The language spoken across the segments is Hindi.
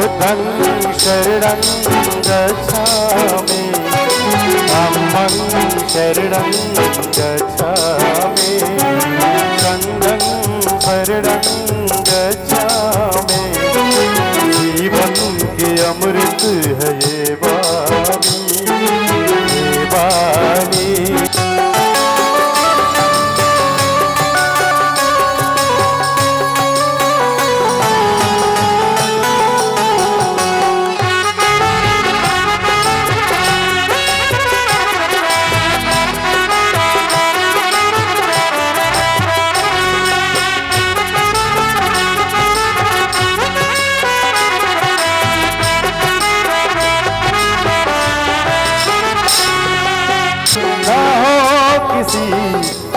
बुद्धं शरणं गच्छामि धम्मं शरणं गच्छामि संघं शरणं गच्छामि जीवन के अमृत है ये वाणी ये वाणी।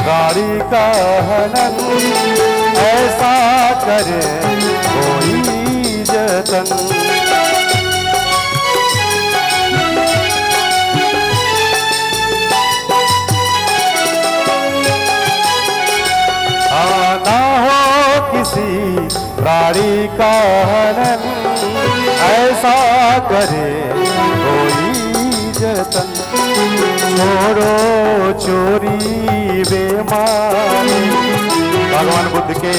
गाड़ी का हनन ऐसा करे कोई जतन। ना हो किसी गाड़ी का हनन ऐसा करे कोई जतन। छोड़ो चोरी बेईमानी। भगवान बुद्ध के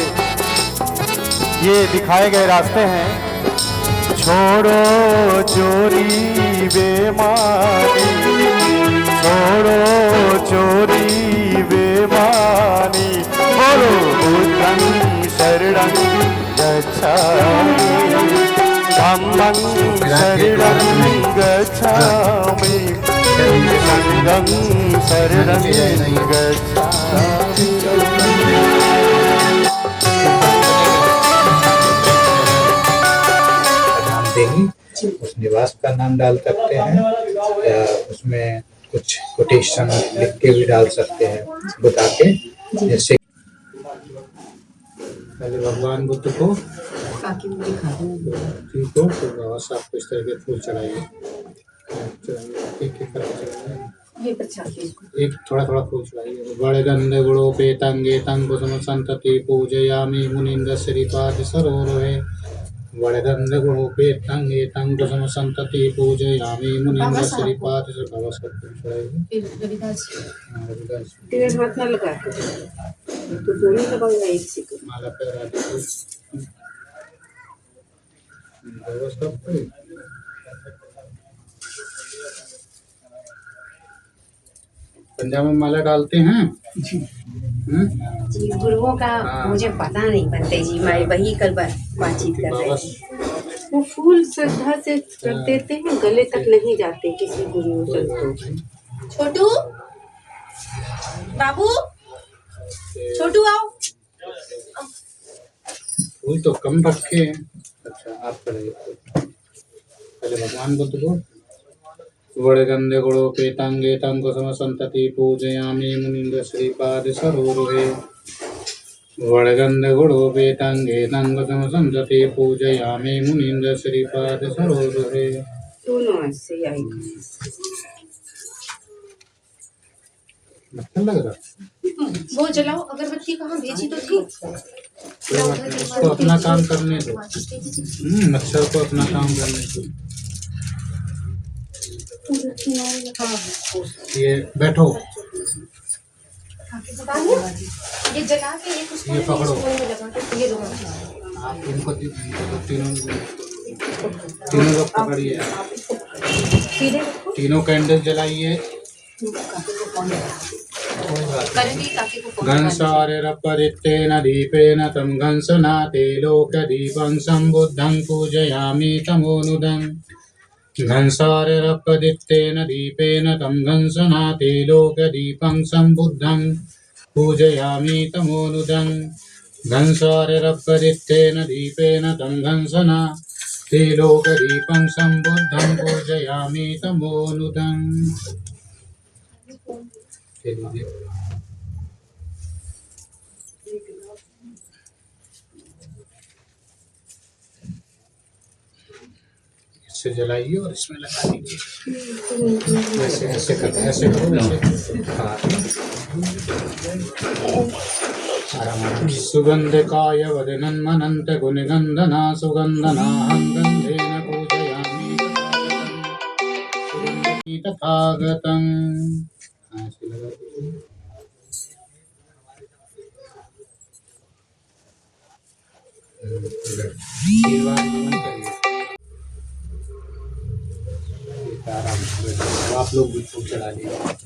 ये दिखाए गए रास्ते हैं। छोड़ो चोरी बेईमानी, छोड़ो चोरी बेईमानी। बोलो बुद्धं शरणं गच्छामि धम्मं शरणं गच्छामि संघं शरणं गच्छामि। नाम देंगे, उस निवास का नाम डाल सकते हैं या उसमें कुछ कोटेशन लिख के भी डाल सकते हैं बता के। जैसे पहले भगवान बुद्ध को ठीक हो तो बस आपको इस तरह के फूल चढ़ाइए। एक थोड़ा थोड़ा फूल चढ़ाइए। बड़े गंधे गुड़ो पे तंगे तंग कुसुम संतति पूजयामि मुनीन्द्र श्रीपाद सरोवरे। बड़े गंधे गुड़ो पे तंगे तंग कुसुम संतति पूजयामि मुनीन्द्र श्रीपाद सरोवरे। माला पे पंजाब में माला डालते हैं जी। गुरुओं का मुझे पता नहीं बनते जी। मैं वही कल बातचीत कर रही थी। वो फूल श्रद्धा से कर देते हैं, गले तक नहीं जाते किसी गुरु संतों। छोटू बाबू, छोटू आओ। फूल तो कम रखे हैं। अच्छा आप पहले भगवान बुद्ध को बड़े गंधे गुड़ो पे तंगे तंग कुसुम संतति पूजयामि मुनीन्द्र श्रीपाद सरोवरे। बड़े गंधे गुड़ो पे तंगे तंग कुसुम संतति पूजयामि मुनीन्द्र श्रीपाद सरोवरे। दोनों ऐसे आई। अच्छा लग रहा। वो जलाओ, अगरबत्ती कहाँ भेजी तो थी। उसको अपना काम करने दो। मच्छर को अपना काम करने दो। ये बैठो, ये जला के ये पकड़ो। आप इनको तीनों लोग पकड़िए। तीनों कैंडल जलाइए। घंसारेरपरित्तेन दीपेन तं घंसनाते लोकदीपं संबुद्धं पूजयामि तमोनुदं। घंसारेरपरित्तेन दीपेन तं घंसनाते लोकदीपं संबुद्धं पूजयामि तमोनुदं। घंसारेरपरित्तेन दीपेन तं घंसनाते लोकदीपं संबुद्धं पूजयामि तमोनुदं। इससे जलाइए और इसमें लगा दीजिए। ऐसे ऐसे करो, ऐसे करो, ऐसे। हाँ सुगन्धिकाय वदनन्मनन्त गुणगन्धना सुगन्धनाहं गन्धेन पूजयामि तथागतम्। आप लोग भी फूल चढ़ा लीजिए।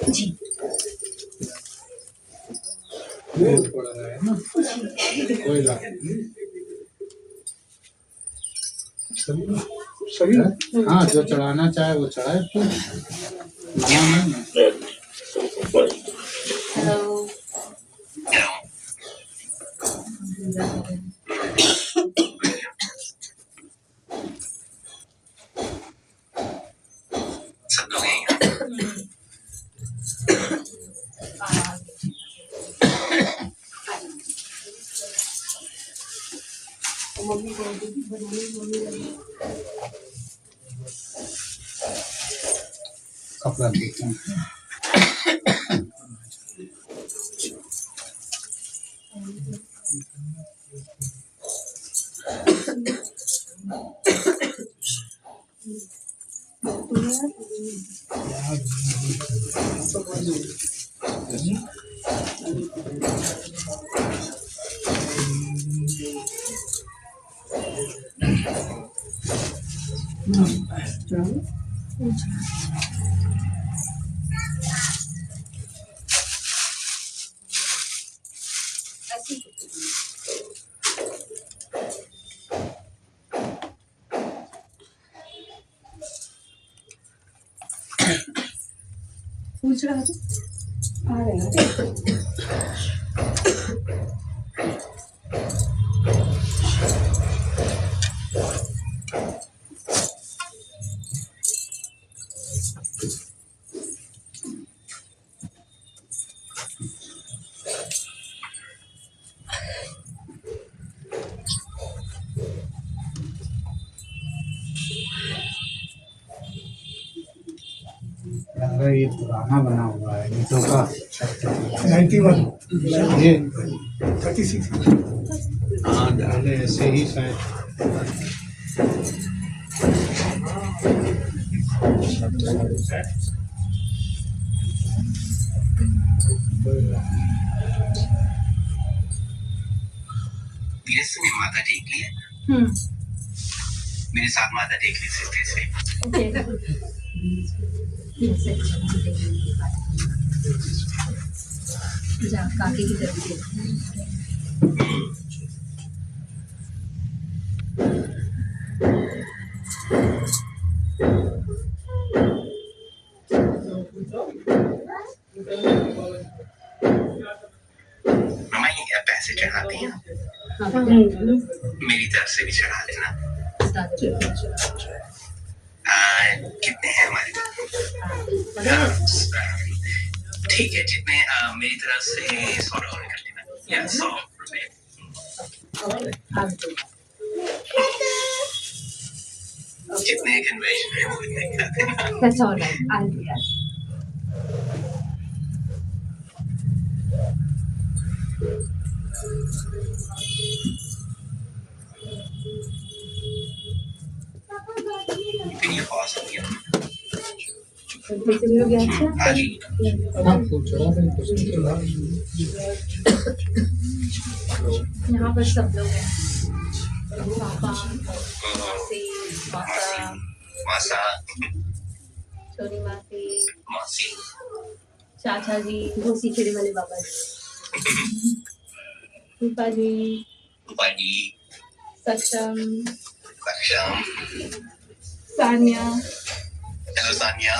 जी पड़ रहा है ना, कोई बात नहीं। सही हाँ, जो चढ़ाना चाहे वो चढ़ाए, तो मना नहीं है। हेलो कपड़ा देखते हैं। फूल चढ़ा दो आ रहे हैं। लगा ये पुराना बना हुआ है ईंटों का। 91 ये 36 हाँ, पहले ऐसे ही शायद। में माथा टेक लिया, मेरे साथ माथा टेक ली सीधे से। काके की तरफ से मम्मी पैसे चढ़ाती हैं, मेरी तरफ से भी चढ़ा देना। कितने हैं हमारे? ठीक है, जितने मेरी तरफ से $100 कर लेना, या $100। जितने कन्वर्जन है वो इतने कर देना। That's all right. I'll do that. फिर ये पास हो गया। हाँ जी, हाँ, फूल चढ़ा दें तो उसमें चढ़ा। यहाँ पर सब लोग हैं। पापा, मासी, मासा, मासा, छोटी मासी, मासी, चाचा जी, वो सीखने वाले बाबा जी, फूफा जी, बाजी, सक्षम, सक्षम, सानिया, हेलो सानिया,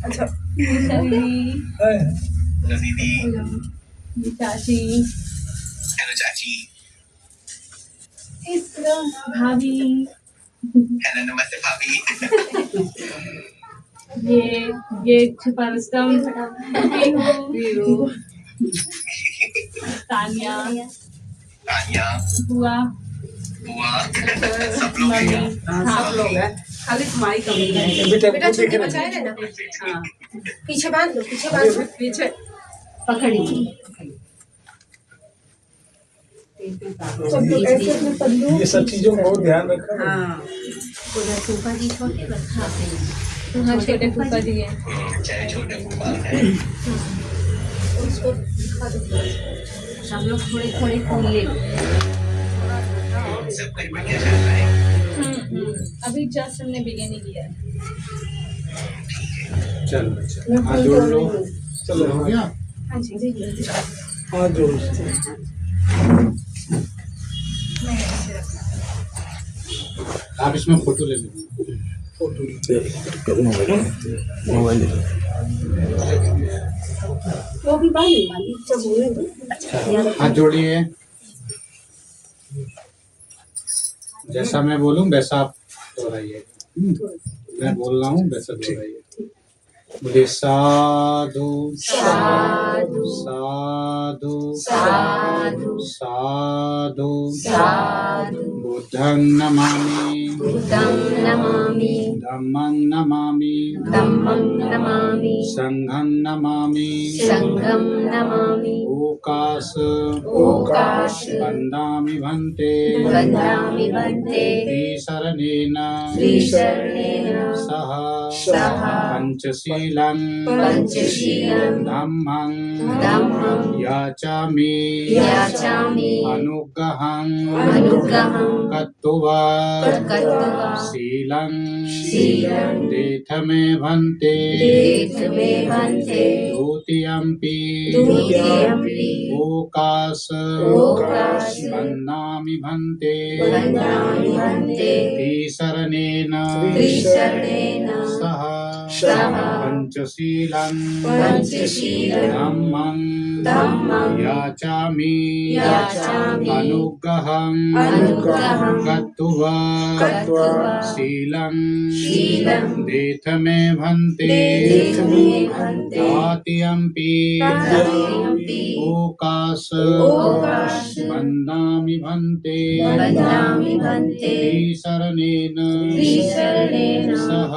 अच्छा, निशा दीदी, हेलो दीदी, चाची, हेलो चाची, इसरा भाभी, हेलो नमस्ते भाभी। ये छुपारस्तम तानिया तानिया बुआ बुआ सब लोग हैं यहाँ। सब लोग हैं, खाली तुम्हारी कमी है। बेटा छुट्टी बचाए रहना। हाँ पीछे बांध लो, पीछे बांध लो, पीछे पकड़ी। ये सब चीजों को बहुत ध्यान रखना। हाँ उधर फूफा जी छोटे बच्चे हैं। हाँ छोटे फूफा जी हैं। चाहे छोटे गोपाल है उसको दिखा दो। सब लोग थोड़े थोड़े फूल ले लो। सब कुछ बढ़िया चल रहा है। अभी जस्ट हमने बिगिन किया है। चलो हाथ जोड़ लो। चलो हो गया। हाँ जी हाथ जोड़। आप इसमें फोटो ले लो। वो भी बांधी जब बोले हाथ जोड़िए। जैसा मैं बोलूं वैसा आप दोहराइए। मैं बोल रहा हूँ वैसा दोहराइए। बोलिए साधु साधु साधु साधु साधु साधु बुद्धं नमामि बुद्धं नमामि धम्मं नमामि धम्मं नमामि संघं नमामि संघं नमामि ओकाश ओकाश वन्दामि भन्ते वन्दामि वन्दे त्रिशरणेन त्रिशरणेन सह सह पंचशीलं पंचशीलं धम्मं धम्मं याचामि याचामि अनुग्रहं अनुग्रहं कत्वा कृत्वा शीलं शीलं देथमे भन्ते देथमे भन्ते द्वितीयम्पि द्वितीयम्पि ओकाश ओकाश वन्दामि भन्ते वन्दामि वन्दे त्रिशरणेन त्रिशरणेन सह सह पंचशीलं पंचशीलं धम्मं धम्मं याचामि याचामि अनुग्रहं अनुग्रहं कत्वा कृत्वा शीलं शीलं देथमे भन्ते देथमे भन्ते द्वितीयम्पि तृतीयम्पि ओकाश ओकाश वन्दामि भन्ते वन्दामि वन्दे त्रिशरणेन त्रिशरणेन सह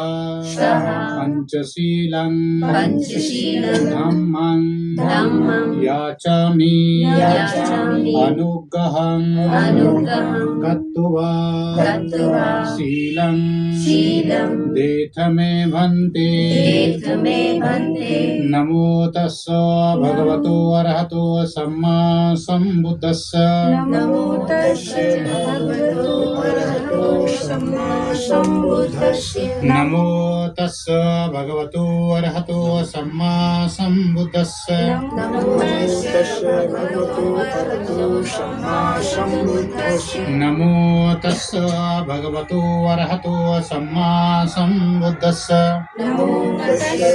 सह पंचशीलं पंचशीलं धम्मं धम्मं याचामि याचामि अनुग्रहं अनुग्रहं कत्वा कृत्वा शीलं शीलं देथमे भन्ते देथमे भन्ते नमो तस्य भगवतो अरहतो सम्मा सम्बुद्धस्य नमो तस्से भगवतो अरहतो सम्मा सम्बुद्धस्य नमो तस्य भगवतो अरहतो सम्मा सम्बुद्धस्य नमो तस्से भगवतो अरहतो सम्मा सम्बुद्धस्य नमो तस्य भगवतो अरहतो सम्मा सम्बुद्धस्य नमो तस्से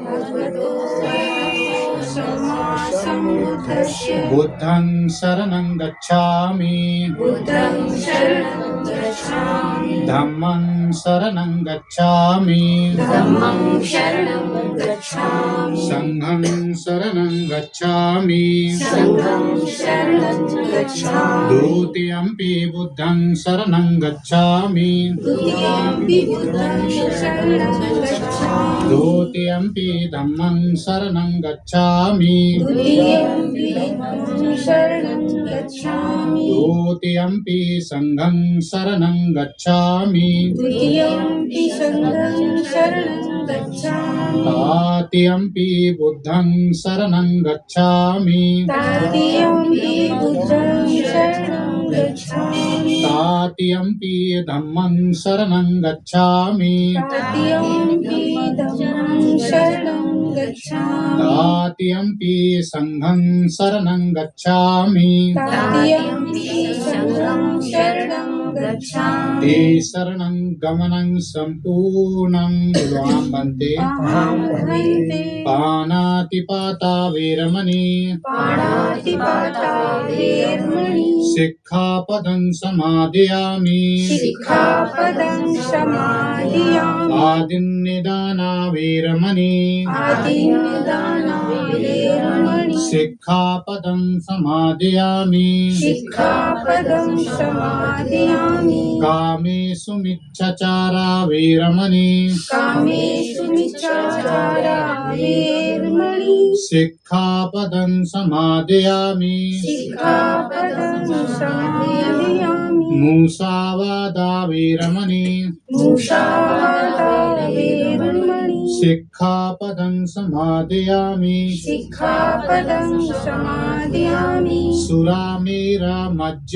भगवतो अरहतो सम्मा सम्बुद्धस्य बुद्धं शरणं गच्छामि बुद्धं शरणं गच्छामि धम्मं शरणं गच्छामि धम्मं शरणं गच्छामि संघं शरणं गच्छामि संघं शरणं गच्छामि द्वितीयम्पि बुद्धं शरणं गच्छामि द्वितीयम्पि बुद्धं शरणं गच्छामि द्वितीयम्पि धम्मं शरणं गच्छामि द्वितीयम्पि धम्मं शरणं गच्छामि द्वितीयम्पि संघं शरणं गच्छामि द्वितीयम्पि संघं शरणं गच्छामि तृतीयम्पि बुद्धं शरणं गच्छामि तृतीयम्पि बुद्धं शरणं गच्छामि तृतीयम्पि धम्मं शरणं गच्छामि तृतीयम्पि धम्मं शरणं गच्छामि तृतीयम्पि संघं शरणं गच्छामि तृतीयम्पि संघं शरणं गच्छामि ते शरणं गमनं सम्पूर्णं गुरुवां वन्दे अहं भवन्ते पाणातिपाता वेरमणि पाणातिपाता वेरमणि सिक्खापदं समादयामि सिक्खापदं समादयामि आदिन्निदाना वेरमणि आदिन्निदाना वेरमणि सिक्खापदं समादयामि सिक्खापदं समादयामि कामेषु मिच्छाचारा वेरमणि कामेषु मिच्छाचारा वेरमणि सिक्खापदं समादयामि सिक्खापदं समादयामि मूसावादा वेरमणि मुसावादा वेरमणि सिक्खापदं समादयामि सिक्खापदं समादयामि सुरामेरमज्ज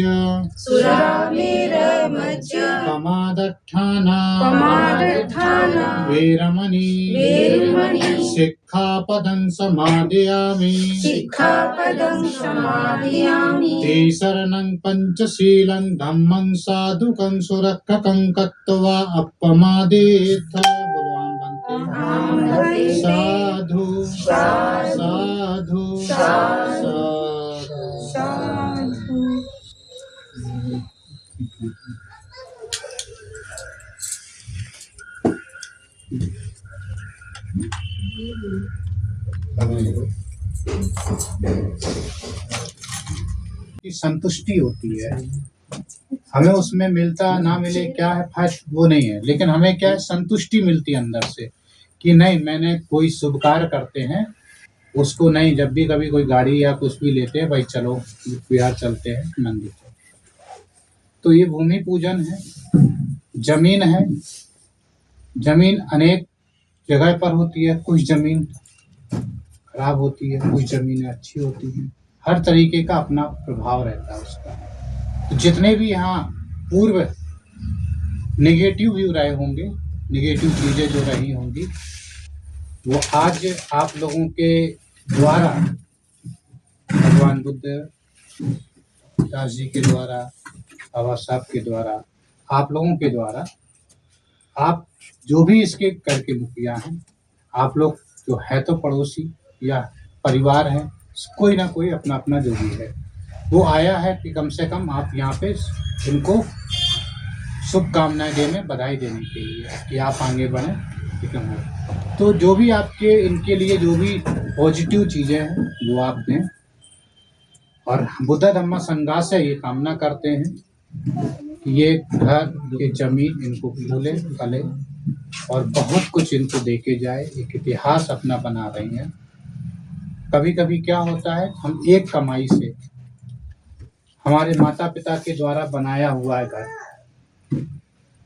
सुरामेरमज्ज पमादट्ठाना पमादट्ठाना वेरमणि वेरमणि सिक्खापदं समादयामि सिक्खापदं समादयामि ते शरणं पञ्चशीलं धम्मं साधुकं सुरक्षकं कृत्वा अपमादेथ भगवान् वन्दे अहं भवन्ते साधु साधु साधु साधु। की संतुष्टि होती है। हमें उसमें मिलता ना मिले क्या है फर्स्ट वो नहीं है, लेकिन हमें क्या है संतुष्टि मिलती है अंदर से कि नहीं मैंने कोई शुभ कार्य करते हैं उसको नहीं, जब भी कभी कोई गाड़ी या कुछ भी लेते हैं भाई चलो बिहार चलते हैं मंदिर। तो ये भूमि पूजन है, जमीन है। जमीन अनेक जगह पर होती है, कुछ जमीन खराब होती है, कुछ जमीनें अच्छी होती हैं, हर तरीके का अपना प्रभाव रहता है उसका। तो जितने भी यहाँ पूर्व नेगेटिव व्यू रहे होंगे, नेगेटिव चीज़ें जो रही होंगी वो आज आप लोगों के द्वारा भगवान बुद्ध दास जी के द्वारा, बाबा साहब के द्वारा, आप लोगों के द्वारा, आप जो भी इसके करके मुखिया हैं, आप लोग जो है तो पड़ोसी या परिवार है, कोई ना कोई अपना अपना जो भी है वो आया है कि कम से कम आप यहाँ पे इनको शुभकामनाएं देने, बधाई देने के लिए कि आप आगे बढ़ें, ठीक है। तो जो भी आपके इनके लिए जो भी पॉजिटिव चीज़ें हैं वो आप दें, और बुद्ध धम्म संघ से ये कामना करते हैं कि ये घर, ये जमीन इनको फूले फले और बहुत कुछ इनको देके जाए। एक इतिहास अपना बना रही हैं। कभी कभी क्या होता है, हम एक कमाई से, हमारे माता पिता के द्वारा बनाया हुआ है घर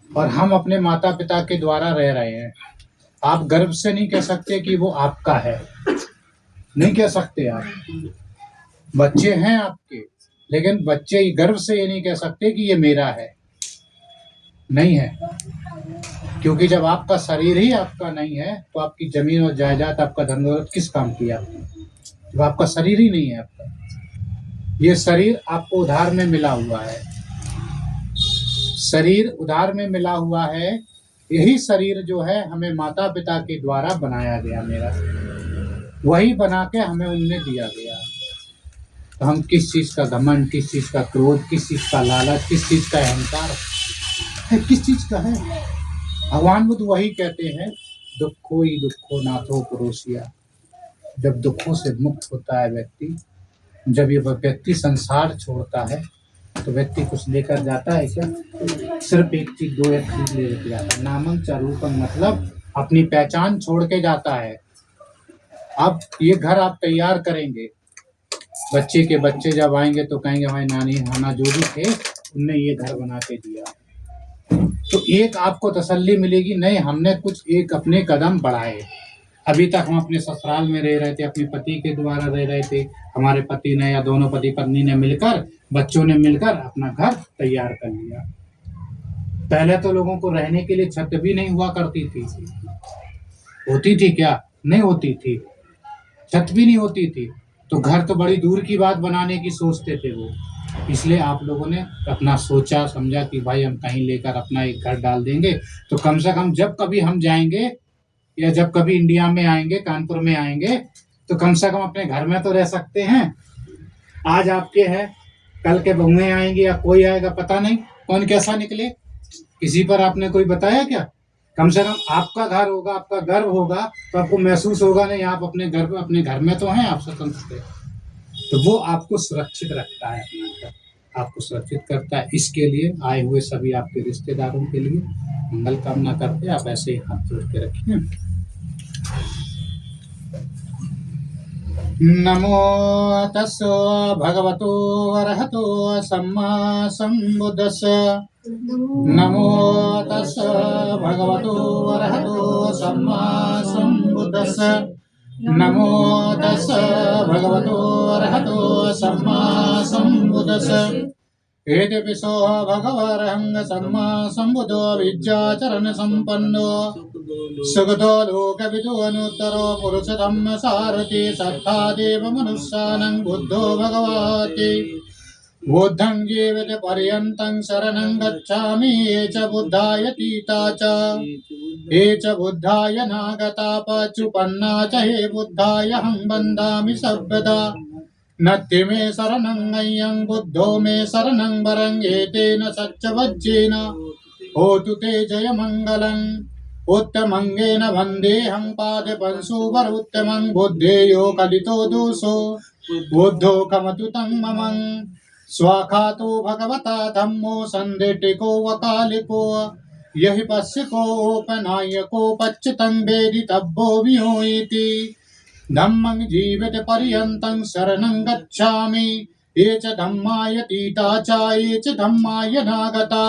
और हम अपने माता पिता के द्वारा रह रहे हैं, आप गर्व से नहीं कह सकते कि वो आपका है, नहीं कह सकते आप। बच्चे हैं आपके, लेकिन बच्चे गर्व से ये नहीं कह सकते कि ये मेरा है, नहीं है। क्योंकि जब आपका शरीर ही आपका नहीं है तो आपकी जमीन और जायदाद, आपका धन दौलत किस काम की आपने, जब आपका शरीर ही नहीं है आपका। ये शरीर आपको उधार में मिला हुआ है, शरीर उधार में मिला हुआ है। यही शरीर जो है हमें माता पिता के द्वारा बनाया गया, मेरा वही बना के हमें उनने दिया गया। तो हम किस चीज़ का घमंड, किस चीज़ का क्रोध, किस चीज़ का लालच, किस चीज़ का अहंकार है, किस चीज़ का है। भगवान बुद्ध वही कहते हैं, दुखो ही दुखो नाथो परोसिया। जब दुखों से मुक्त होता है व्यक्ति, जब ये व्यक्ति संसार छोड़ता है तो व्यक्ति कुछ लेकर जाता है क्या? सिर्फ एक चीज, दो एक चीज लेकर जाता है, नामं च रूपं, मतलब अपनी पहचान छोड़ के जाता है। अब ये घर आप तैयार करेंगे, बच्चे के बच्चे जब आएंगे तो कहेंगे हमारी नानी नाना जो भी थे उनने ये घर बना के दिया। तो एक आपको तसल्ली मिलेगी, नहीं हमने कुछ एक अपने कदम बढ़ाए। अभी तक हम अपने ससुराल में रह रहे थे, अपने पति के द्वारा रह रहे थे, हमारे पति ने या दोनों पति पत्नी ने मिलकर, बच्चों ने मिलकर अपना घर तैयार कर लिया। पहले तो लोगों को रहने के लिए छत भी नहीं हुआ करती थी, होती थी क्या? नहीं होती थी, छत भी नहीं होती थी। तो घर तो बड़ी दूर की बात बनाने की सोचते थे वो। इसलिए आप लोगों ने अपना सोचा समझा कि भाई हम कहीं लेकर अपना एक घर डाल देंगे, तो कम से कम जब कभी हम जाएंगे या जब कभी इंडिया में आएंगे, कानपुर में आएंगे, तो कम से कम अपने घर में तो रह सकते हैं। आज आपके हैं, कल के बहुएं आएंगी या कोई आएगा, पता नहीं कौन कैसा निकले। किसी पर आपने कोई बताया क्या? कम से कम आपका घर होगा, आपका गर्व होगा, तो आपको महसूस होगा नहीं आप अपने घर में तो हैं, आप स्वतंत्र थे। तो वो आपको सुरक्षित रखता है, अपना घर आपको सुरक्षित करता है। इसके लिए आए हुए सभी आपके रिश्तेदारों के लिए मंगल कामना करते हैं। आप ऐसे ही हाथ जोड़ के रखिए। नमो तस्सो भगवतो अरहतो सम्मा सम्बुद्धस्स। नमो तस्स भगवतो अरहतो सम्मा सम्बुद्धस्स। नमो तस्स भगवतो अरहतो सम्मा सम्बुद्धस्स। एतेपिसो भगवरहं सम्मा सम्बुद्धो विद्याचरण सम्पन्नो सुगतो लोकविदो अनुत्तरो पुरुषोत्तम सारथि सत्तादेव मनुष्यानं बुद्धो भगवति। बुद्धं जीवित पर्यन्तं शरणं गच्छामि ये च बुद्धाय तीता च ये च बुद्धाय नागता पचुपन्ना च हे बुद्धाय हं वन्दामि सर्वदा। नत्ति मे शरणं अय्यं बुद्धो मे शरणं वरं एतेन सच्चवज्जेन होतु ते जयमङ्गलम्। उत्तमंगेन वन्देऽहं पादपंशुवरोत्तमं बुद्धेयो कलितो दोषो बुद्धो कमतु तं ममं। स्वाखातो भगवता धम्मो सन्दिटिको वकालिको यहि पश्यकोपनायको पच्यतं वेदितव्यो वियो इति। धम्मं जीवित पर्यन्तं शरणं गच्छामि ये च धम्माय तीता च ये च धम्माय नागता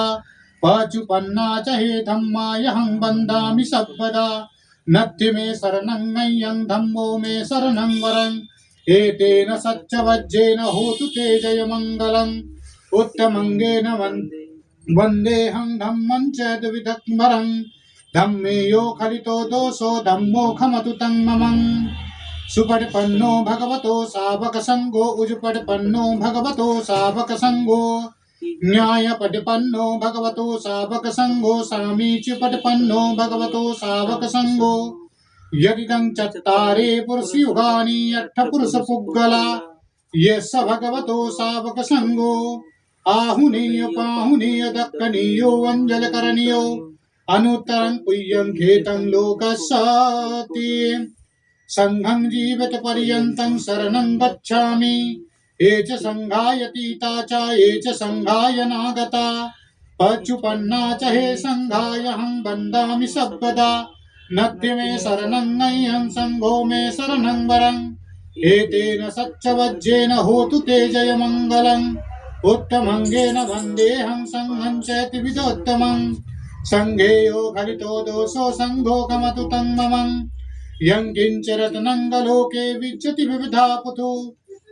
पचुपन्ना च हे धम्माय हं वन्दामि सर्वदा। नत्ति मे शरणं अय्यं धम्मो मे शरणं वरं एतेन सच्चवज्जेन होतु ते जयमङ्गलम्। उत्तमंगेन वन्देऽहं धम्मं च द्विविधं वरं धम्मे यो खलितो दोषो धम्मो खमतु तं ममं। सुपटिपन्नो भगवतो सावक संगो उजुपटिपन्नो भगवतो सावक संगो न्यायपटिपन्नो भगवतो सावक संगो सामीच्यपटिपन्नो भगवतो सावक संगो। यदिदं चत्तारे पुरुषयुगानि अट्ठपुरुषपुग्गला यस्य भगवतो सावक संगो। आहुनीय पाहुनीय दक्कनीयो अञ्जलकरणीयो अनुत्तरं पुय्यं खेतं लोकस्याति। संघं जीवित पर्यन्तं शरणं गच्छामि ये च संघाय तीता च ये च संघाय नागता पचुपन्ना च हे संघाय हं वन्दामि सर्वदा। नत्ति मे शरणं अय्यं संघो मे शरणं वरं एतेन सच्चवज्जेन होतु ते जयमङ्गलम्। उत्तमंगेन वन्देऽहं संघं च त्रिविधोत्तमं संघेयो खलितो दोषो संघो कमतु तं ममं। यं किञ्च रत्नंग लोके विज्जति विविधा पुतु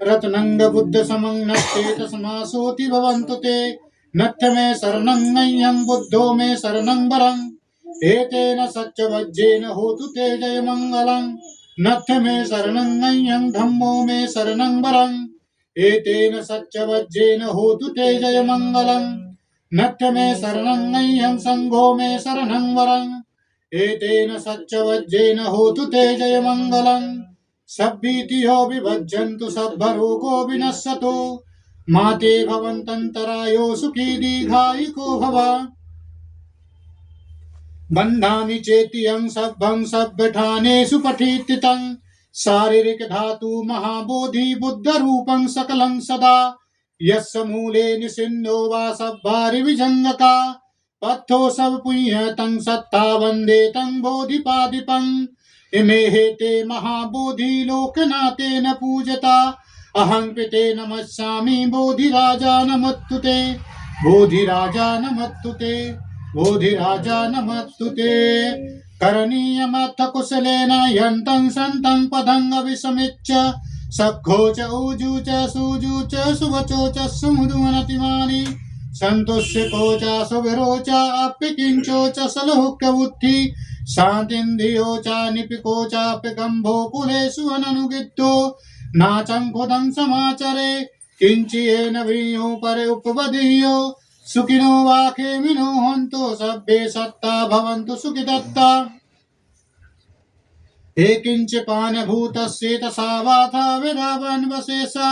रत्नंग बुद्ध समं नत्ते तस्मासोति भवन्तु ते। नत्थ मे शरणं अय्यं बुद्धो मे शरणं वरं एतेन सच्चवज्जेन होतु ते जयमङ्गलम्। नत्थ मे शरणं अय्यं धम्मो मे शरणं वरं एतेन सच्चवज्जेन होतु ते जयमङ्गलम्। नत्थ मे शरणं अय्यं संघो मे शरणं वरं एतेन सच्चवज्जेन होतु ते जयमङ्गलम्। सभ्भीतियो विभज्यन्तु सब्भरोगो विनश्यतु माते भवन्तन्तरायो सुखी दीर्घायुको भव। बन्धामि चेत्यं सभ्भं सभ्यठानेषु पठितं शारीरिक धातु महाबोधि बुद्ध रूपं सकलं सदा। यस्य मूले निसिन्नो वा सब्भारि विजङ्गका पथो सब पुण्य तं सत्ता वन्दे तं बोधिपादिपम्। इमे हेते महाबोधि लोकनाथेन पूजता अहं पिते नमस्यामि बोधिराजा नमस्तुते बोधिराजा नमस्तुते बोधिराजा नमस्तुते। करणीयमथ कुशलेन यन्तं सन्तं पदं अभिसमिच्य सखो च ऊजु च सूजु च सुवचो च सुमधुवनतिमानि संतुष्यको च सुविरो च अप्यकिंचो च सलोक्यबुद्धि शान्तिन्धियो च निपिको चाप्यगम्भो कुलेषु अननुगिद्धो नाचं खुदं समाचरे किंचियेन भीयो पर उपवदीयो सुखिनो वाखेमिनो हन्तु सभ्ये सत्ता भवन्तु सुखिदत्ता हे किंच पानभूतस्य तसावाथा विरावन्वशेषा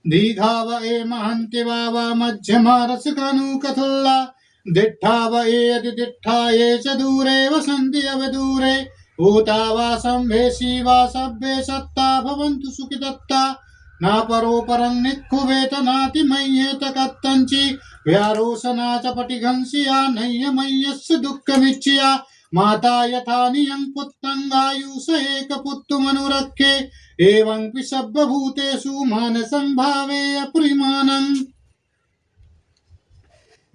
दीघाव ए महन्ति वावा मध्यमा रसकनुकथुल्ला दिट्ठाव ए अतिदिट्ठा ये च दूरे वसन्ति अवदूरे भूता वा सम्भेषी वा सभ्ये सत्ता भवन्तु सुखिदत्ता ना परो परं निक्खुवेत नाति मय्येत कत्तञ्चि व्यारोसना च पटिघंसिया नय्यमय्यस्य दुःखमिच्छया माता यथा नियं पुत्रंगायुष एक पुत्तुमनुरक्षे एवं सर्वभूतेषु मानसं भावे अपरिमाणम्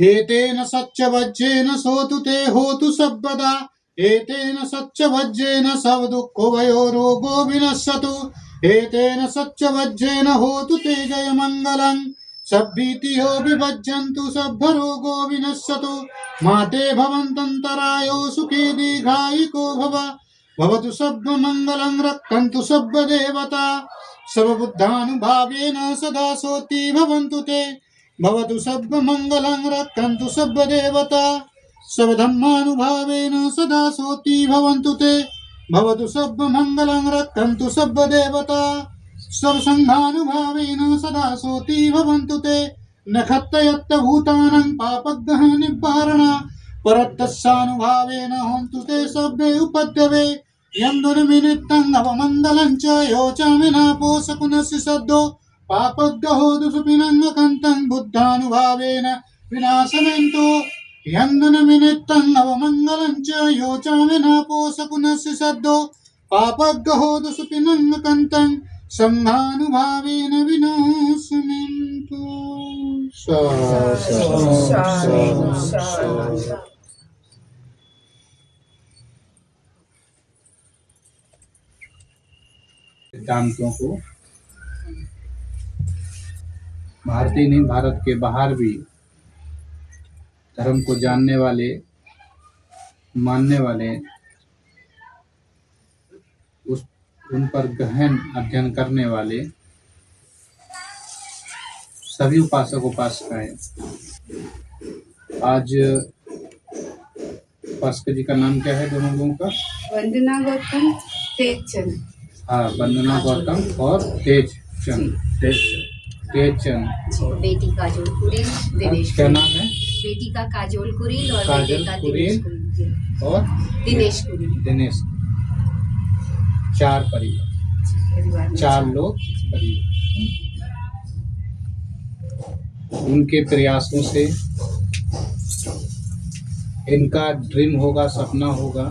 एतेन सच्चवज्जेन सोतु ते होतु सर्वदा एतेन सच्चवज्जेन सब दुःखो भयो रोगो विनश्यतु एतेन सच्चवज्जेन होतु ते जय मंगलम् सभीतियो विभज्यन्तु सभरोगो विनश्यतु माते भवन्तन्तरायो सुखे दीर्घायिको भव भवतु सर्वमङ्गलं रक्षन्तु सर्वदेवता सर्वबुद्धानुभावेन सदा सोति भवन्तु ते भवतु सर्वमङ्गलं रक्षन्तु सर्वदेवता सर्वधर्मानुभावेन सदा सोति भवन्तु ते भवतु सर्वमङ्गलं रक्षन्तु सर्वदेवता सर्वसंघानुभावेन सदा सोति भवन्तु ते नखत्तयत्त भूतानां पापग्रह निवारण परत्तस्यानुभावेन हन्तु ते सभ्ये उपद्रवे यं दुर्निमित्तं अवमङ्गलं च योचामिना पोषकुनस्य सद्दो पापग्रहो दुष्पिनङ्गकन्तं बुद्धानुभावेन विनाशमेन्तु यं दुर्निमित्तं अवमङ्गलं च योचामिना पोषकुनस्य सद्दो पापग्रहो दुष्पिनङ्गकन्तं संघानुभावेन विनाशमेन्तु सिद्धांतों को भारतीय नहीं भारत के बाहर भी धर्म को जानने वाले मानने वाले उन पर गहन अध्ययन करने वाले सभी उपासक उपासिकाएं आज उपासक जी का नाम क्या है दोनों लोगों का? वंदना गौतम तेजचंद। हाँ, वंदना गौतम और तेजचंद। बेटी काजोल कुरील, दिनेश क्या नाम है? बेटी का काजोल कुरील और काजल बेटे का कुरील दिनेश कुरील। और दिनेश कुरील। दिनेश। 4 परिवार, 4 लोग परिवार। उनके प्रयासों से इनका ड्रीम होगा, सपना होगा।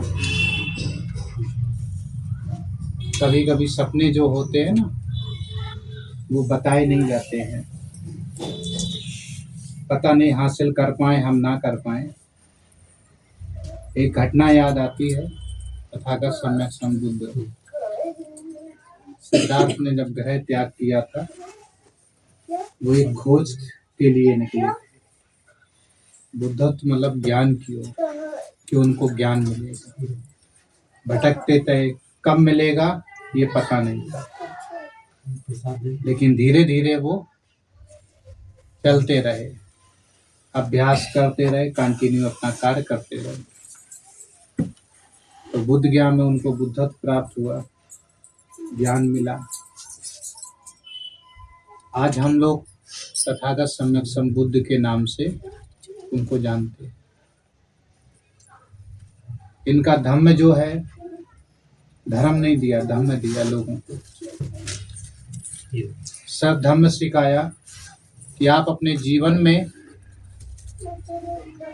कभी कभी सपने जो होते हैं ना वो बताए नहीं जाते हैं, पता नहीं हासिल कर पाए हम ना कर पाए। एक घटना याद आती है, तथागत सम्यक संबुद्ध सिद्धार्थ ने जब ग्रह त्याग किया था वो एक खोज के लिए निकले। बुद्धत्व मतलब ज्ञान की ओर, कि उनको ज्ञान मिलेगा। भटकते थे, कब मिलेगा ये पता नहीं था, लेकिन धीरे धीरे वो चलते रहे, अभ्यास करते रहे, कंटिन्यू अपना कार्य करते रहे। तो बुद्ध ज्ञान में उनको बुद्धत्व प्राप्त हुआ, ज्ञान मिला। आज हम लोग तथागत सम्यक संबुद्ध के नाम से उनको जानते हैं। इनका धम्म जो है, धर्म नहीं दिया, धम्म दिया लोगों को। सब धम्म सिखाया कि आप अपने जीवन में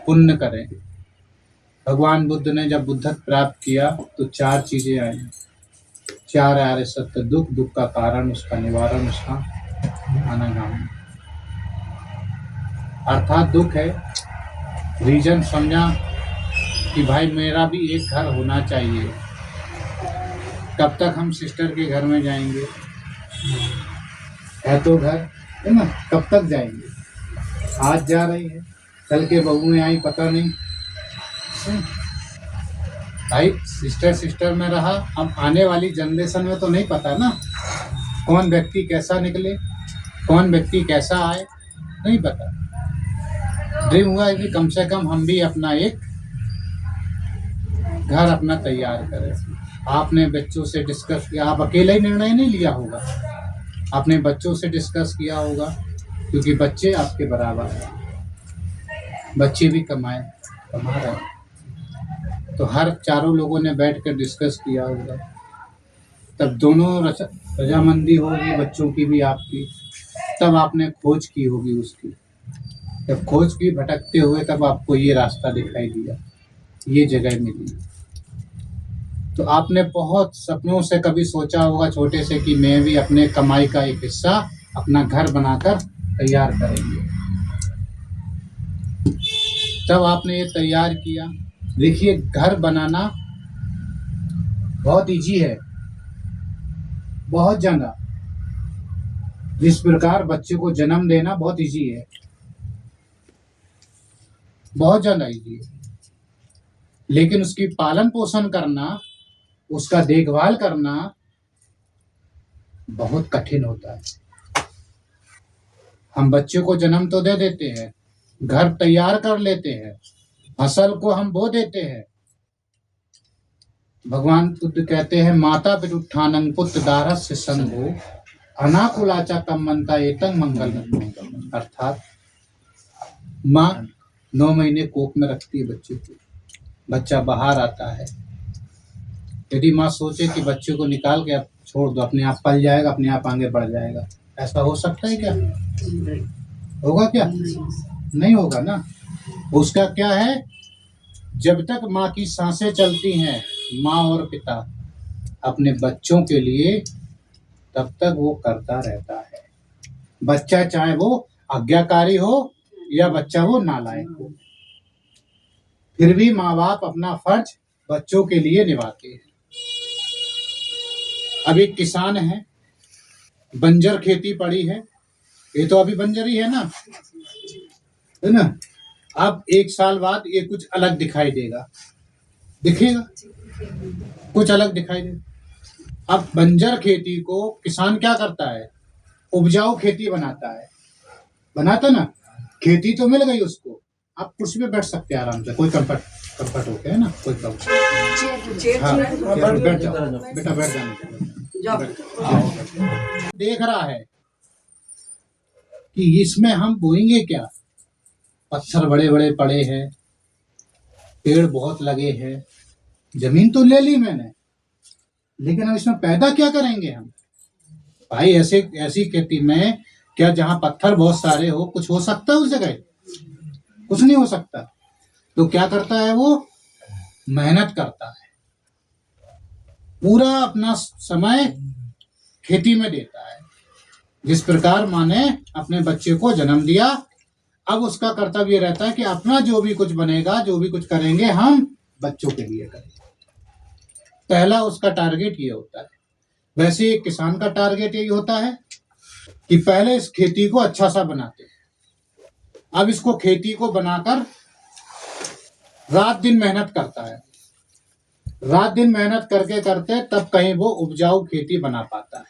पुण्य करें। भगवान बुद्ध ने जब बुद्धत्व प्राप्त किया तो 4 चीजें आई। 4 आर्य सत्य, दुख, दुख का कारण, उसका निवारण, उसका अनागामी। अर्थात दुख है, रीजन समझा कि भाई मेरा भी एक घर होना चाहिए। कब तक हम सिस्टर के घर में जाएंगे? है तो घर, है ना, कब तक जाएंगे? आज जा रही है, कल के बहुएं आई पता नहीं। भाई सिस्टर में रहा, अब आने वाली जनरेशन में तो नहीं पता ना कौन व्यक्ति कैसा निकले। कौन व्यक्ति कैसा आए नहीं पता। ड्रीम हुआ है कि कम से कम हम भी अपना एक घर अपना तैयार करें। आपने बच्चों से डिस्कस किया, आप अकेला ही निर्णय नहीं लिया होगा, आपने बच्चों से डिस्कस किया होगा, क्योंकि बच्चे आपके बराबर हैं, बच्चे भी कमा रहे हैं। तो हर चारों लोगों ने बैठ कर डिस्कस किया होगा, तब दोनों रजामंदी होगी, बच्चों की भी आपकी। तब आपने खोज की होगी उसकी, जब खोज की भटकते हुए तब आपको ये रास्ता दिखाई दिया, ये जगह मिली। तो आपने बहुत सपनों से कभी सोचा होगा छोटे से कि मैं भी अपने कमाई का एक हिस्सा अपना घर बनाकर तैयार करेंगे। तब आपने ये तैयार किया। देखिए, घर बनाना बहुत इजी है, बहुत ज्यादा। जिस प्रकार बच्चे को जन्म देना बहुत इजी है, बहुत ज्यादा इजी है, लेकिन उसकी पालन पोषण करना, उसका देखभाल करना बहुत कठिन होता है। हम बच्चे को जन्म तो दे देते हैं, घर तैयार कर लेते हैं, फसल को हम बो देते हैं। भगवान बुद्ध कहते हैं, माता पितुत्थानं पुत्र दारस्य संगो अनाकुलाचा कम्मंता एतं मंगल। अर्थात माँ 9 महीने कोख में रखती है बच्चे को, बच्चा बाहर आता है। यदि माँ सोचे कि बच्चे को निकाल के आप छोड़ दो, अपने आप पल जाएगा, अपने आप आगे बढ़ जाएगा, ऐसा हो सकता है क्या? होगा क्या? नहीं होगा ना। उसका क्या है, जब तक माँ की सांसें चलती हैं, माँ और पिता अपने बच्चों के लिए, तब तक वो करता रहता है। बच्चा चाहे वो आज्ञाकारी हो या बच्चा वो नालायक हो, फिर भी माँ बाप अपना फर्ज बच्चों के लिए निभाते हैं। अब एक किसान है, बंजर खेती पड़ी है, ये तो अभी बंजर ही है ना। अब 1 साल बाद ये कुछ अलग दिखाई देगा, दिखेगा, कुछ अलग दिखाई देगा। अब बंजर खेती को किसान क्या करता है, उपजाऊ खेती बनाता ना। खेती तो मिल गई उसको, आप कुर्सी पे बैठ सकते हैं आराम से, कोई कंफर्ट होते है ना, कोई प्रॉब्लम। हाँ, बैठ जाओ बेटा, बैठ जाने। देख रहा है कि इसमें हम बोएंगे क्या। पत्थर बड़े बड़े पड़े हैं, पेड़ बहुत लगे हैं, जमीन तो ले ली मैंने, लेकिन अब इसमें पैदा क्या करेंगे हम। भाई ऐसी खेती में क्या जहां पत्थर बहुत सारे हो, कुछ हो सकता है उस जगह? कुछ नहीं हो सकता। तो क्या करता है वो, मेहनत करता है, पूरा अपना समय खेती में देता है। जिस प्रकार माँ ने अपने बच्चे को जन्म दिया, अब उसका कर्तव्य रहता है कि अपना जो भी कुछ बनेगा, जो भी कुछ करेंगे, हम बच्चों के लिए करेंगे। पहला उसका टारगेट ये होता है। वैसे एक किसान का टारगेट यही होता है कि पहले इस खेती को अच्छा सा बनाते हैं। अब इसको खेती को बनाकर रात दिन मेहनत करता है, रात दिन मेहनत करके करते तब कहीं वो उपजाऊ खेती बना पाता है।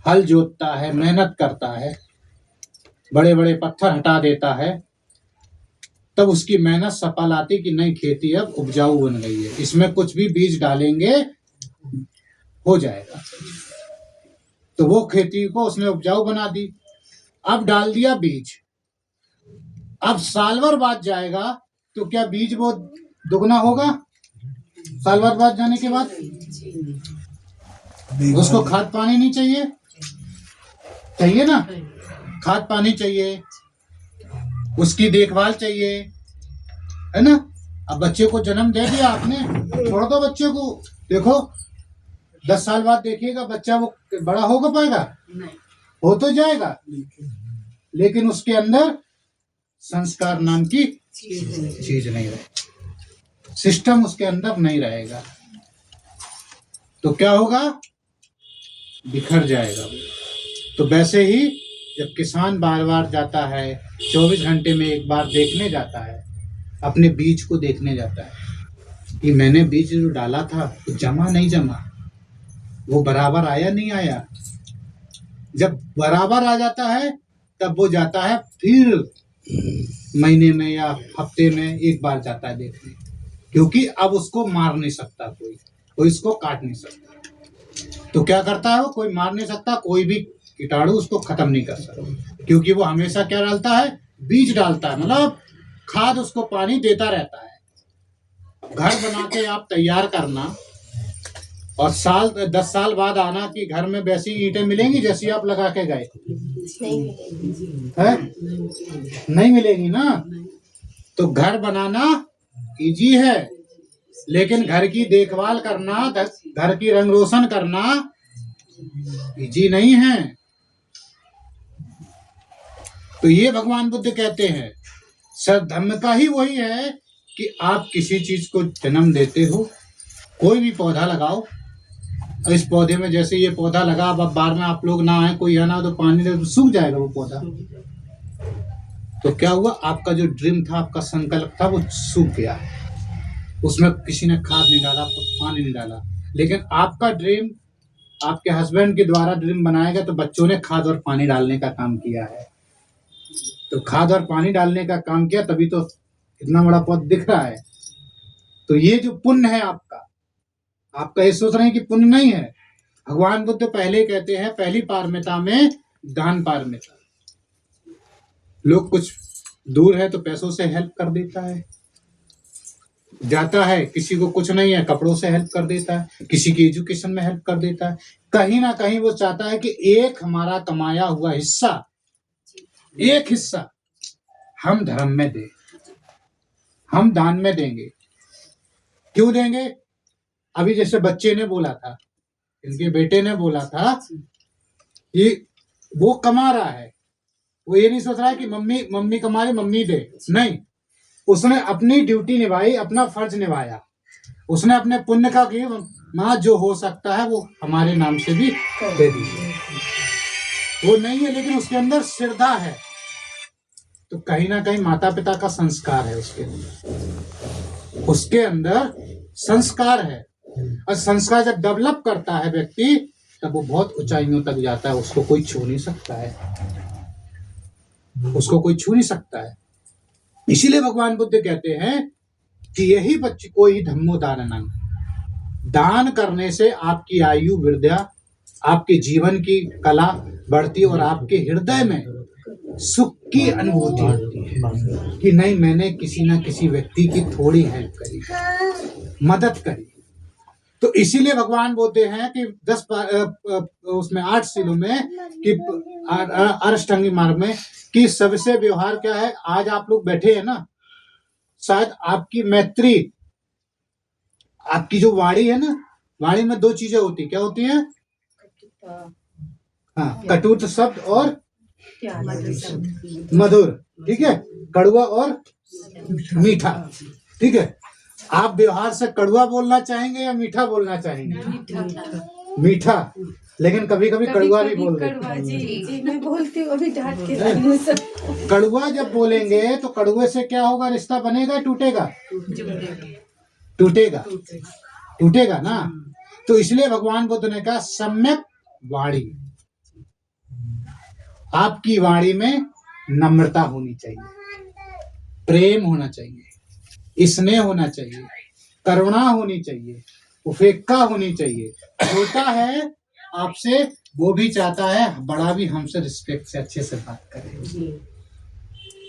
हल जोतता है, मेहनत करता है, बड़े बड़े पत्थर हटा देता है, तब उसकी मेहनत सफल आती कि नहीं, खेती अब उपजाऊ बन गई है, इसमें कुछ भी बीज डालेंगे हो जाएगा। तो वो खेती को उसने उपजाऊ बना दी। अब डाल दिया बीज, अब साल भर बाद जाएगा तो क्या बीज वो दुगना होगा? साल भर बाद जाने के बाद उसको खाद पानी नहीं चाहिए? चाहिए ना, खाद पानी चाहिए, उसकी देखभाल चाहिए, है ना। अब बच्चे को जन्म दे दिया आपने, छोड़ दो बच्चे को, देखो 10 साल बाद देखिएगा बच्चा वो बड़ा होगा पाएगा? हो तो जाएगा, लेकिन उसके अंदर संस्कार नाम की चीज नहीं रहेगी, सिस्टम उसके अंदर नहीं रहेगा। तो क्या होगा, बिखर जाएगा। तो वैसे ही जब किसान बार बार जाता है, 24 घंटे में एक बार देखने जाता है, अपने बीज को देखने जाता है कि मैंने बीज जो डाला था तो जमा नहीं जमा, वो बराबर आया नहीं आया, जब बराबर आ जाता है तब वो जाता है, फिर महीने में या हफ्ते में एक बार जाता है देखने, क्योंकि अब उसको मार नहीं सकता कोई इसको काट नहीं सकता। तो क्या करता है वो, कोई मार नहीं सकता, कोई भी कीटाणु उसको खत्म नहीं कर सकता, क्योंकि वो हमेशा क्या डालता है, बीज डालता है, मतलब खाद, उसको पानी देता रहता है। घर बना के आप तैयार करना और 10 साल बाद आना कि घर में वैसी ईंटें मिलेंगी जैसी आप लगा के गए है? नहीं मिलेगी ना। तो घर बनाना इजी है, लेकिन घर की देखभाल करना, घर की रंग रोशन करना इजी नहीं है। तो ये भगवान बुद्ध कहते हैं सद्धर्म का ही वही है कि आप किसी चीज को जन्म देते हो, कोई भी पौधा लगाओ, इस पौधे में जैसे ये पौधा लगा, अब बार में आप लोग ना आए, कोई है ना, तो पानी दे तो सूख जाएगा वो पौधा। तो क्या हुआ, आपका जो ड्रीम था, आपका संकल्प था, वो सूख गया, उसमें किसी ने खाद नहीं डाला, पानी नहीं डाला। लेकिन आपका ड्रीम आपके हस्बैंड के द्वारा ड्रीम बनाया गया, तो बच्चों ने खाद और पानी डालने का काम किया है। तो खाद और पानी डालने का काम किया, तभी तो इतना बड़ा पौधा दिख रहा है। तो ये जो पुण्य है आपका ये सोच रहे हैं कि पुण्य नहीं है। भगवान बुद्ध पहले कहते हैं, पहली पारमिता में दान पारमिता। लोग कुछ दूर है तो पैसों से हेल्प कर देता है, जाता है, किसी को कुछ नहीं है कपड़ों से हेल्प कर देता है, किसी की एजुकेशन में हेल्प कर देता है। कहीं ना कहीं वो चाहता है कि एक हमारा कमाया हुआ हिस्सा, एक हिस्सा हम धर्म में दें, हम दान में देंगे। क्यों देंगे? अभी जैसे बच्चे ने बोला था, इनके बेटे ने बोला था कि वो कमा रहा है, वो ये नहीं सोच रहा है कि मम्मी कमा रही, मम्मी दे, नहीं, उसने अपनी ड्यूटी निभाई, अपना फर्ज निभाया, उसने अपने पुण्य का कि माँ जो हो सकता है वो हमारे नाम से भी दे दीजिए। वो नहीं है लेकिन उसके अंदर श्रद्धा है, तो कहीं ना कहीं माता पिता का संस्कार है उसके अंदर संस्कार है। और संस्कार जब डेवलप करता है व्यक्ति, तब वो बहुत ऊंचाइयों तक जाता है, उसको कोई छू नहीं सकता है, उसको कोई छू नहीं सकता है। इसीलिए भगवान बुद्ध कहते हैं कि यही बच्चे को ही धम्मो दानंग, दान करने से आपकी आयु वृद्धा, आपके जीवन की कला बढ़ती और आपके हृदय में सुख की अनुभूति होती है कि नहीं, मैंने किसी ना किसी व्यक्ति की थोड़ी हेल्प करी, मदद करी। तो इसीलिए भगवान बोलते हैं कि 8 सीलों में कि अष्टांगी मार्ग में कि सबसे व्यवहार क्या है। आज आप लोग बैठे हैं ना, शायद आपकी मैत्री, आपकी जो वाणी है ना, वाणी में 2 चीजें होती, क्या होती हैं? हाँ, कटुत शब्द और मधुर, ठीक है, कड़वा और मीठा, ठीक है। आप व्यवहार से कड़वा बोलना चाहेंगे या मीठा बोलना चाहेंगे? मीठा, लेकिन कभी कभी कड़वा भी बोल देते। जी मैं बोलती हूँ अभी डांट के। कड़वा जब बोलेंगे तो कड़वे से क्या होगा, रिश्ता बनेगा टूटेगा? टूटेगा, टूटेगा ना। तो इसलिए भगवान बुद्ध ने कहा सम्यक वाणी, आपकी वाणी में नम्रता होनी चाहिए, प्रेम होना चाहिए, स्नेह होना चाहिए, करुणा होनी चाहिए, उपेक्षा होनी चाहिए। छोटा है आपसे, वो भी चाहता है बड़ा भी हमसे रिस्पेक्ट से अच्छे से बात करे,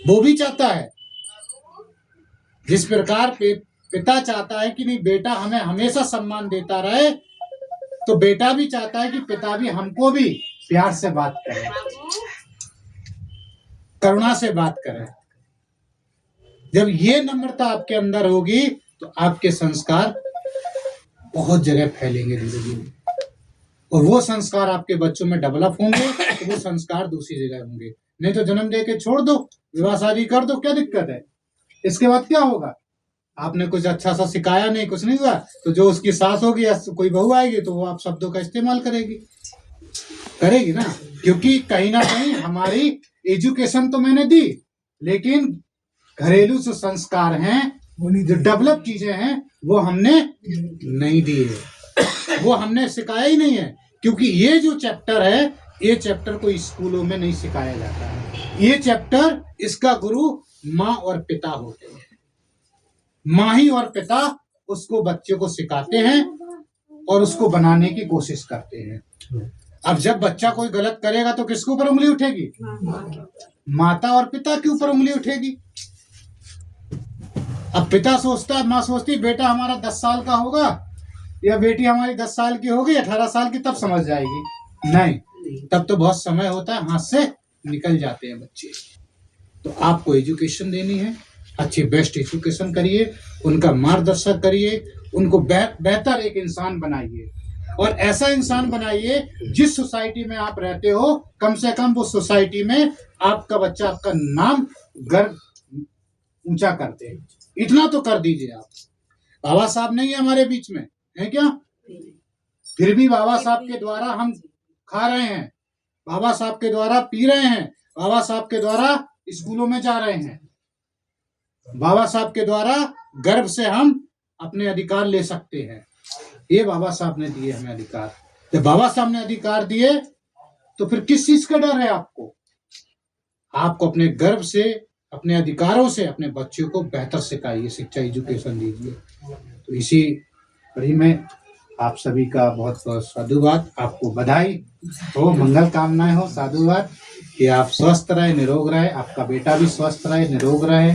वो भी चाहता है। जिस प्रकार पिता चाहता है कि नहीं बेटा हमें हमेशा सम्मान देता रहे, तो बेटा भी चाहता है कि पिता भी हमको भी प्यार से बात करे, करुणा से बात करे। जब ये नम्रता आपके अंदर होगी तो आपके संस्कार बहुत जगह फैलेंगे धीरे धीरे, और वो संस्कार आपके बच्चों में डेवलप होंगे, तो वो संस्कार दूसरी जगह होंगे। नहीं तो जन्म दे के छोड़ दो, विवाह शादी कर दो, क्या दिक्कत है? इसके बाद क्या होगा? आपने कुछ अच्छा सा सिखाया नहीं, कुछ नहीं हुआ, तो जो उसकी सास होगी या कोई बहू आएगी तो वो आप शब्दों का इस्तेमाल करेगी ना। क्योंकि कहीं ना कहीं हमारी एजुकेशन तो मैंने दी, लेकिन घरेलू जो संस्कार हैं, जो डेवलप चीजें हैं, वो हमने नहीं दी है, वो हमने सिखाया ही नहीं है। क्योंकि ये जो चैप्टर है ये चैप्टर को स्कूलों में नहीं सिखाया जाता है। ये चैप्टर इसका गुरु माँ और पिता होते हैं। माँ ही और पिता उसको बच्चे को सिखाते हैं और उसको बनाने की कोशिश करते हैं। अब जब बच्चा कोई गलत करेगा तो किसके ऊपर उंगली उठेगी? माता और पिता के ऊपर उंगली उठेगी। अब पिता सोचता है, माँ सोचती बेटा हमारा 10 साल का होगा या बेटी हमारी 10 साल की होगी, 18 साल की, तब समझ जाएगी। नहीं, तब तो बहुत समय होता है, हाथ से निकल जाते हैं बच्चे। तो आपको एजुकेशन देनी है, अच्छी बेस्ट एजुकेशन करिए, उनका मार्गदर्शन करिए, उनको बेहतर एक इंसान बनाइए और ऐसा इंसान बनाइए जिस सोसाइटी में आप रहते हो कम से कम वो सोसाइटी में आपका बच्चा आपका नाम गर्व ऊंचा करते हैं। इतना तो कर दीजिए आप। बाबा साहब नहीं है हमारे बीच में, है क्या? फिर भी बाबा साहब के द्वारा हम खा रहे हैं, बाबा साहब के द्वारा पी रहे हैं, बाबा साहब के द्वारा स्कूलों में जा रहे हैं, बाबा साहब के द्वारा गर्व से हम अपने अधिकार ले सकते हैं। ये बाबा साहब ने दिए हमें अधिकार। जब बाबा साहब ने अधिकार दिए तो फिर किस चीज का डर है आपको? आपको अपने गर्व से, अपने अधिकारों से अपने बच्चों को बेहतर सिखाइए, शिक्षा एजुकेशन दीजिए। तो इसी कड़ी में आप सभी का बहुत बहुत साधुवाद, आपको बधाई हो, मंगल कामनाएं हो, साधुवाद कि आप स्वस्थ रहे, निरोग रहे, आपका बेटा भी स्वस्थ रहे, निरोग रहे,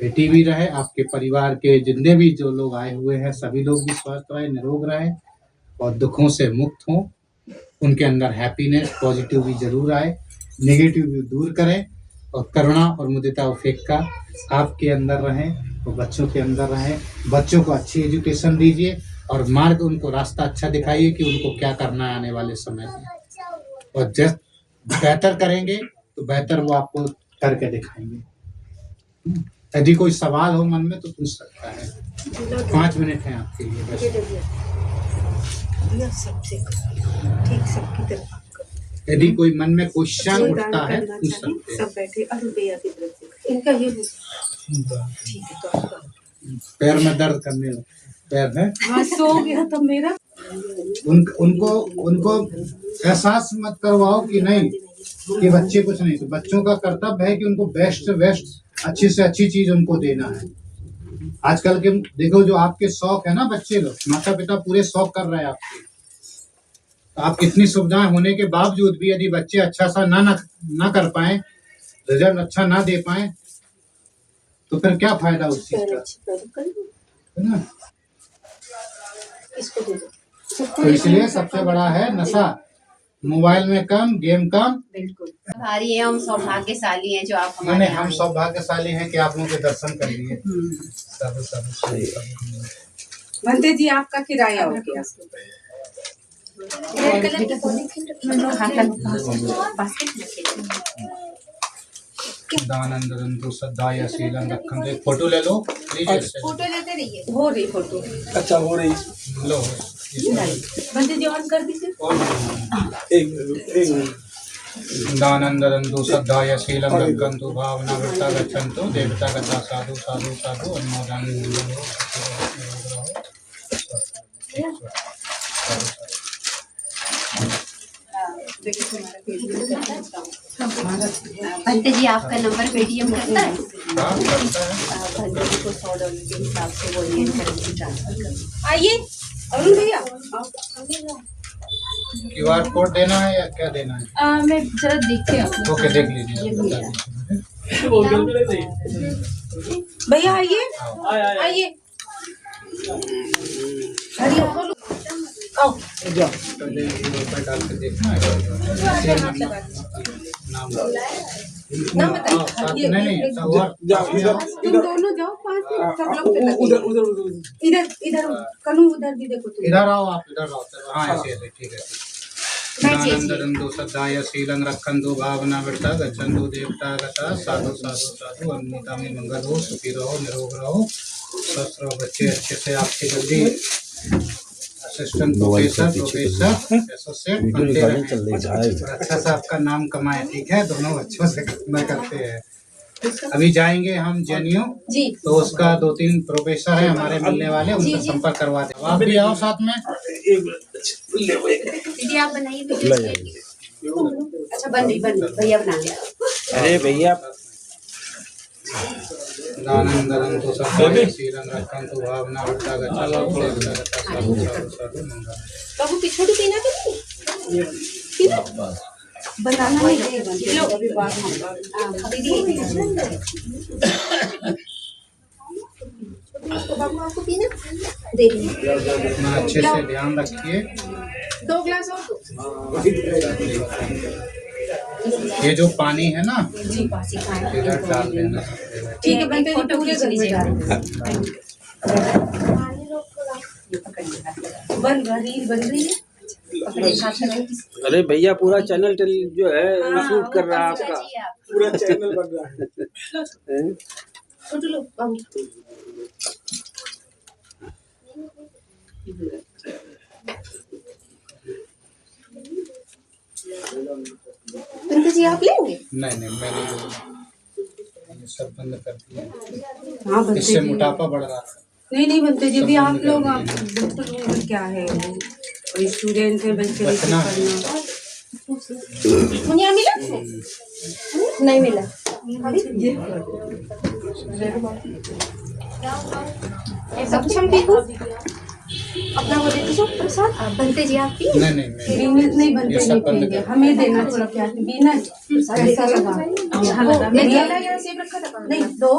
बेटी भी रहे, आपके परिवार के जितने भी जो लोग आए हुए हैं सभी लोग भी स्वस्थ रहे, निरोग रहे और दुखों से मुक्त हों। उनके अंदर हैप्पीनेस, पॉजिटिव भी जरूर आए, नेगेटिव भी दूर करें और करुणा और मुदिता उपेक्षा आपके अंदर रहें और बच्चों के अंदर रहें। बच्चों को अच्छी एजुकेशन दीजिए और मार्ग, उनको रास्ता अच्छा दिखाइए कि उनको क्या करना है आने वाले समय में। और जब बेहतर करेंगे तो बेहतर वो आपको करके दिखाएंगे। यदि कोई सवाल हो मन में तो पूछ सकता है। 5 मिनट हैं आपके लिए बस। यदि कोई मन में क्वेश्चन उठता है पूछ सकते हैं। सब बैठे भैया की तरफ से इनका ये ठीक है। तो आपका पैर में दर्द करने लगा, पैर है हाँ सो गया था मेरा। उनको एहसास मत करवाओ कि नहीं कि बच्चे कुछ नहीं। तो बच्चों का कर्तव्य है कि उनको बेस्ट से बेस्ट, अच्छी से अच्छी चीज उनको देना है। आजकल के देखो जो आपके शौक है ना, बच्चे लोग, माता पिता पूरे शौक कर रहे हैं आपके। तो आप इतनी सुविधाएं होने के बावजूद भी यदि बच्चे अच्छा सा ना कर पाए, रिजल्ट अच्छा ना दे पाए, तो फिर क्या फायदा उस चीज का, है ना? तो इसलिए सबसे बड़ा है नशा, मोबाइल में कम, गेम कम। बिल्कुल भारी है, हम सौभाग्यशाली हैं जो आप मैंने हमारे हम यहाँ सौभाग्यशाली हैं कि आप लोगों के दर्शन कर लिए। बनते जी आपका किराया हो गया। दानंदरंतु सद्धाय शीलं रक्षन्तु। एक फोटो ले लो, फोटो लेते रहिए। हो रही फोटो, अच्छा हो रही। लो बनते जी ऑन कर दीजिए। एक दानंदरंतु सद्धाय शीलं रक्षन्तु भावना वृत्ता गच्छन्तु देवता गता साधु साधु साधु अनुमोदन। बनते जी आपका नंबर पेटीएम करता है? हाँ, करता है। बनते जी को $100 के हिसाब से बोलिए करेंसी ट्रांसफर कर। आइए अरुण भैया, QR कोड देना है या क्या देना है? मैं जरा देखते हैं। ओके, देख लीजिए, बता दीजिए। भैया आइए आइए। हरिया बोलो। आओ पहले रुपए डाल के देखना है। नाम नाम बताइए। नहीं तुम दोनों जाओ पास में, सब लोग से लगे। उधर इधर इधर कनू, उधर भी देखो तुम। इधर आओ, आप इधर आओ। हाँ ऐसे ऐसे, ठीक है। दानंदरंतु सद्धाय शीलं रक्षन्तु भावना वृत्ता गच्छन्तु देवता गता साधु साधु साधु। अन्यता में मंगल हो, सुखी रहो, निरोग रहो, स्वस्थ रहो। बच्चे अच्छे से आपके जल्दी असिस्टेंट प्रोफेसर एसोसिएट बनते रहे। अच्छा सा आपका नाम कमाए, ठीक है? दोनों अच्छों से मैं करते हैं। अभी जाएंगे हम जेएनयू जी, तो उसका 2-3 प्रोफेसर है हमारे मिलने वाले, उनसे संपर्क करवा दें। आप भी आओ साथ में। दीदी आप बनाइए वीडियो। अच्छा बन रही भैया बना लिया। अरे भैया दानंदरं तो सर्वसीरं रक्षन्तु भावना उल्टा गच्छा बाबू पिछोड़ी पीना कि नहीं? बनाना नहीं लो अभी बात दीदी बाबू आपको पीना दे रही हूँ। अपना अच्छे से ध्यान रखिए। 2 ग्लास और दो। ये जो पानी है ना जी बासी खाएं। इधर डाल देना। ठीक है बनते फोटो खींच लीजिए। बन रही है। पकड़े साथ में। अरे भैया पूरा चैनल जो है शूट कर रहा है आपका। पूरा चैनल बन रहा है। फोटो लो बाबू। पंडित जी आप लेंगे? नहीं मैंने ये सब बंद कर दिया। हाँ बनते इससे जी। मोटापा बढ़ रहा था। नहीं बनते जी भी आप लोग आप बिल्कुल उम्र क्या है वो स्टूडेंट है बच्चे बचना है। मुनिया मिला? नहीं मिला। सब पीकू अपना वो देते जो प्रसाद बनते जी आप पी। नहीं नहीं बनते ये सब नहीं बंद पिएंगे कर। हमें देना चाहिए क्या बिना कैसा लगा अच्छा लगा। मैंने सेब रखा था। नहीं 2